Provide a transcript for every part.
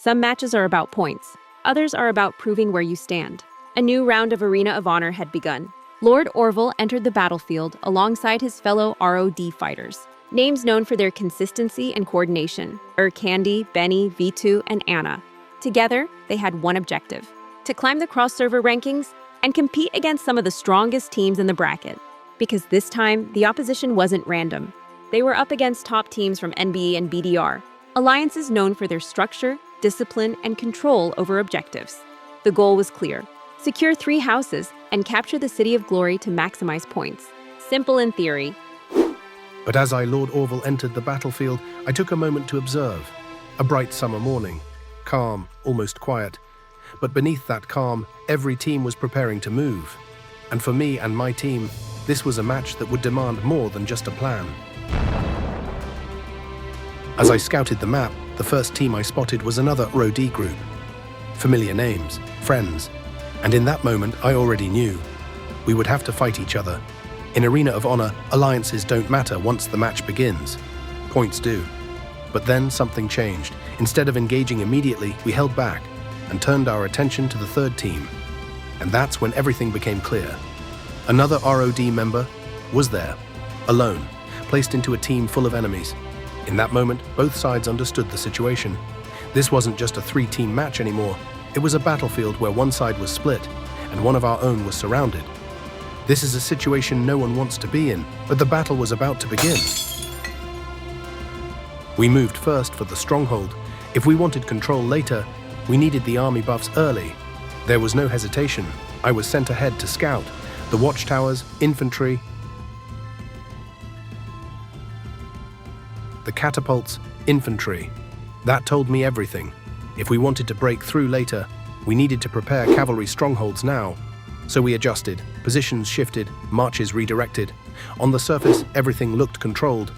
Some matches are about points. Others are about proving where you stand. A new round of Arena of Honor had begun. Lord Orval entered the battlefield alongside his fellow ROD fighters. Names known for their consistency and coordination: Candy, Benny, V2, and Anna. Together, they had one objective: to climb the cross-server rankings and compete against some of the strongest teams in the bracket. Because this time, the opposition wasn't random. They were up against top teams from NBE and BDR, alliances known for their structure, discipline, and control over objectives. The goal was clear: secure 3 houses and capture the City of Glory to maximize points. Simple in theory. But as Lord Orval entered the battlefield, I took a moment to observe. A bright summer morning, calm, almost quiet. But beneath that calm, every team was preparing to move. And for me and my team, this was a match that would demand more than just a plan. As I scouted the map, the first team I spotted was another ROD group. Familiar names, friends. And in that moment, I already knew we would have to fight each other. In Arena of Honor, alliances don't matter once the match begins. Points do. But then something changed. Instead of engaging immediately, we held back and turned our attention to the third team. And that's when everything became clear. Another ROD member was there, alone, placed into a team full of enemies. In that moment, both sides understood the situation. This wasn't just a 3-team match anymore. It was a battlefield where one side was split and one of our own was surrounded. This is a situation no one wants to be in, but the battle was about to begin. We moved first for the stronghold. If we wanted control later, we needed the army buffs early. There was no hesitation. I was sent ahead to scout the watchtowers, infantry, the catapults, infantry. That told me everything. If we wanted to break through later, we needed to prepare cavalry strongholds now. So we adjusted, positions shifted, marches redirected. On the surface, everything looked controlled.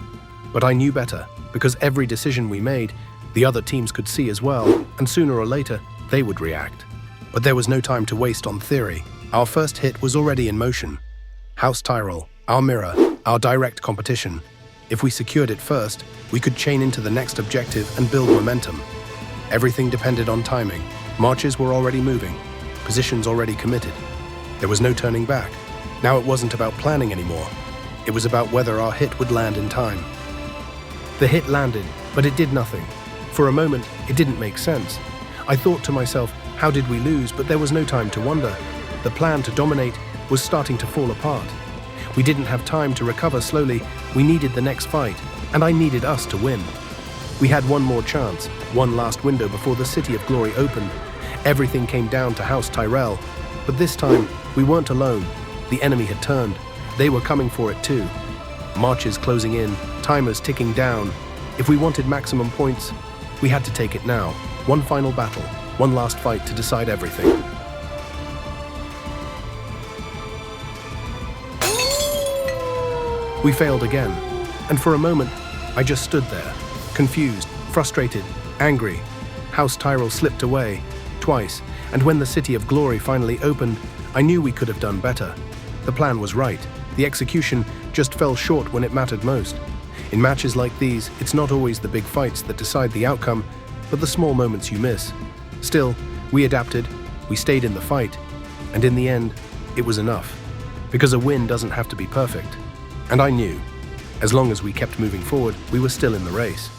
But I knew better, because every decision we made, the other teams could see as well, and sooner or later, they would react. But there was no time to waste on theory. Our first hit was already in motion. House Tyrell, our mirror, our direct competition. If we secured it first, we could chain into the next objective and build momentum. Everything depended on timing. Marches were already moving, positions already committed. There was no turning back. Now it wasn't about planning anymore. It was about whether our hit would land in time. The hit landed, but it did nothing. For a moment, it didn't make sense. I thought to myself, how did we lose? But there was no time to wonder. The plan to dominate was starting to fall apart. We didn't have time to recover slowly. We needed the next fight, and I needed us to win. We had one more chance, one last window before the City of Glory opened. Everything came down to House Tyrell. But this time, we weren't alone. The enemy had turned. They were coming for it too. Marches closing in, timers ticking down. If we wanted maximum points, we had to take it now. One final battle, one last fight to decide everything. We failed again, and for a moment, I just stood there, confused, frustrated, angry. House Tyrell slipped away, twice, and when the City of Glory finally opened, I knew we could have done better. The plan was right. The execution just fell short when it mattered most. In matches like these, it's not always the big fights that decide the outcome, but the small moments you miss. Still, we adapted, we stayed in the fight, and in the end, it was enough. Because a win doesn't have to be perfect. And I knew, as long as we kept moving forward, we were still in the race.